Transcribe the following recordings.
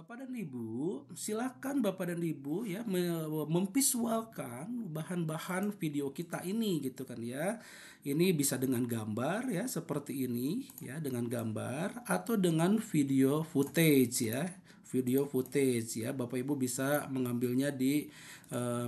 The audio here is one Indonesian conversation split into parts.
Bapak dan Ibu, silakan Bapak dan Ibu ya memvisualkan bahan-bahan video kita ini gitu kan ya. Ini bisa dengan gambar ya seperti ini ya dengan gambar atau dengan video footage ya. Video footage ya. Bapak Ibu bisa mengambilnya di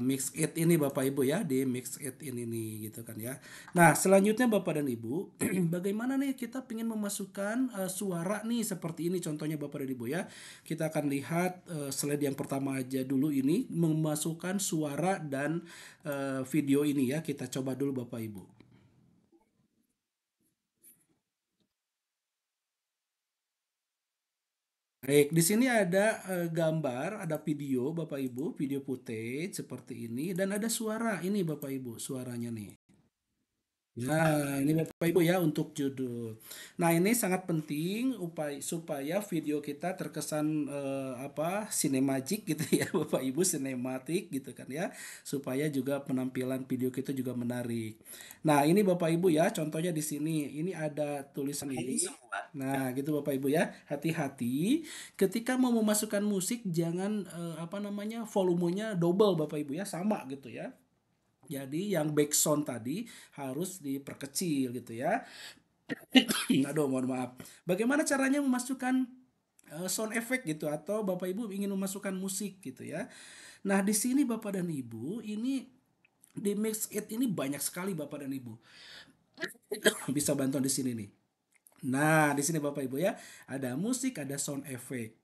Mix It ini Bapak Ibu ya, di Mix It ini nih gitu kan ya. Nah, selanjutnya Bapak dan Ibu, bagaimana nih kita ingin memasukkan suara nih seperti ini contohnya Bapak dan Ibu ya. Kita akan lihat slide yang pertama aja dulu ini memasukkan suara dan video ini ya. Kita coba dulu Bapak Ibu. Baik, di sini ada gambar, ada video Bapak Ibu, video footage seperti ini dan ada suara ini Bapak Ibu, suaranya nih. Nah, ini Bapak Ibu ya untuk judul. Nah, ini sangat penting supaya video kita terkesan apa cinematic gitu ya Bapak Ibu, sinematik gitu kan ya, supaya juga penampilan video kita juga menarik. Nah, ini Bapak Ibu ya, contohnya di sini. Ini ada tulisan ini. Nah, gitu Bapak Ibu ya. Hati-hati ketika mau memasukkan musik jangan apa namanya volumenya double Bapak Ibu ya, sama gitu ya. Jadi yang background tadi harus diperkecil gitu ya. Aduh, mohon maaf. Bagaimana caranya memasukkan sound effect gitu atau Bapak Ibu ingin memasukkan musik gitu ya. Nah, di sini Bapak dan Ibu ini di Mix It ini banyak sekali Bapak dan Ibu. Bisa bantuan di sini nih. Nah, di sini Bapak Ibu ya, ada musik, ada sound effect.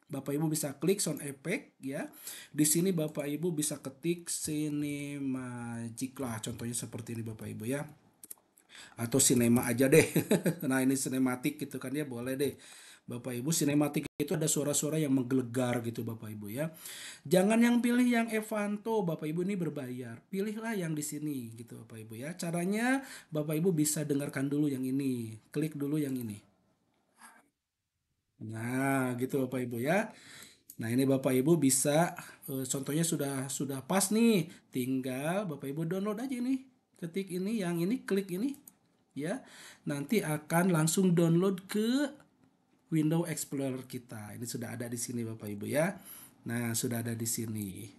Bapak Ibu bisa klik sound effect ya. Di sini Bapak Ibu bisa ketik Cinemagic lah contohnya seperti ini Bapak Ibu ya. Atau sinema aja deh. Nah, ini sinematik gitu kan ya, boleh deh. Bapak Ibu, sinematik itu ada suara-suara yang menggelegar gitu Bapak Ibu ya. Jangan yang pilih yang Evanto, Bapak Ibu ini berbayar. Pilihlah yang di sini gitu Bapak Ibu ya. Caranya Bapak Ibu bisa dengarkan dulu yang ini. Klik dulu yang ini. Nah, gitu Bapak Ibu ya. Nah, ini Bapak Ibu bisa contohnya sudah pas nih. Tinggal Bapak Ibu download aja ini. Ketik ini, yang ini, klik ini ya. Nanti akan langsung download ke Windows Explorer kita. Ini sudah ada di sini Bapak Ibu ya. Nah, sudah ada di sini.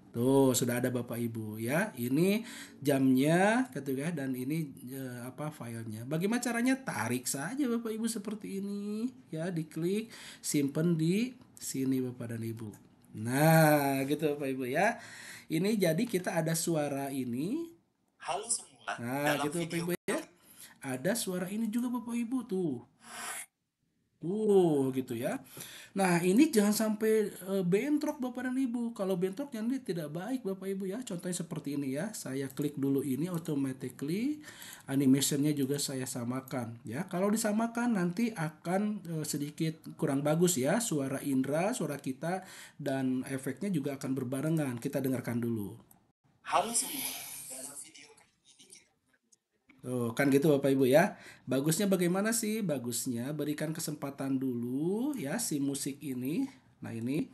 Tuh, sudah ada Bapak Ibu ya. Ini jamnya ketika dan ini apa filenya. Bagaimana caranya? Tarik saja Bapak Ibu seperti ini ya, diklik, simpen di sini Bapak dan Ibu. Nah, gitu Bapak Ibu ya. Ini jadi kita ada suara ini. Halo semua. Nah, gitu Bapak Ibu ya. Ada suara ini juga Bapak Ibu tuh. Gitu ya. Nah, ini jangan sampai bentrok Bapak dan Ibu. Kalau bentrok nanti tidak baik Bapak Ibu ya. Contohnya seperti ini ya. Saya klik dulu ini automatically. Animationnya juga saya samakan ya. Kalau disamakan nanti akan sedikit kurang bagus ya. Suara Indra, suara kita dan efeknya juga akan berbarengan. Kita dengarkan dulu. Halo semua. Tuh, kan gitu Bapak Ibu ya. Bagusnya bagaimana sih? Bagusnya berikan kesempatan dulu ya si musik ini. Nah, ini.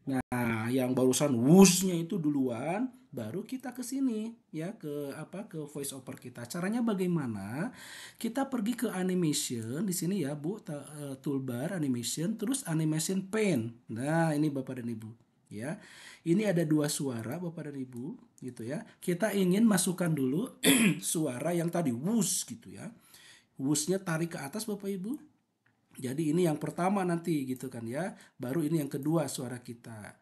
Nah, yang barusan wusnya itu duluan, baru kita ke sini ya ke apa ke voice over kita. Caranya bagaimana? Kita pergi ke animation di sini ya, Bu, toolbar animation, terus animation pane. Nah, ini Bapak dan Ibu ya. Ini ada dua suara Bapak dan Ibu gitu ya. Kita ingin masukkan dulu suara yang tadi wus gitu ya. Wusnya tarik ke atas Bapak Ibu. Jadi ini yang pertama nanti gitu kan ya. Baru ini yang kedua suara kita.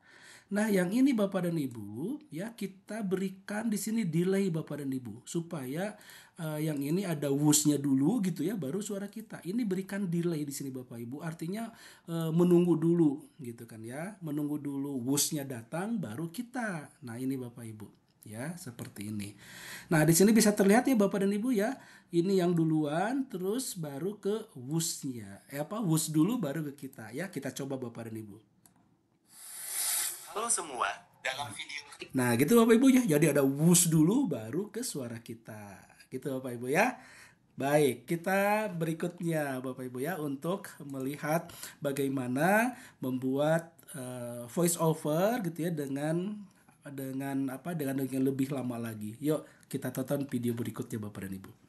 Nah, yang ini Bapak dan Ibu ya kita berikan di sini delay Bapak dan Ibu supaya yang ini ada wusnya dulu gitu ya baru suara kita. Ini berikan delay di sini Bapak Ibu artinya menunggu dulu gitu kan ya. Menunggu dulu wusnya datang baru kita. Nah, ini Bapak Ibu ya seperti ini. Nah, di sini bisa terlihat ya Bapak dan Ibu ya. Ini yang duluan terus baru ke wusnya. Wus dulu baru ke kita ya. Kita coba Bapak dan Ibu. Halo semua, dalam video. Nah, gitu Bapak Ibu ya. Jadi ada wus dulu baru ke suara kita. Gitu Bapak Ibu ya. Baik, kita berikutnya Bapak Ibu ya untuk melihat bagaimana membuat voice over gitu ya dengan apa dengan lebih lama lagi. Yuk, kita tonton video berikutnya Bapak dan Ibu.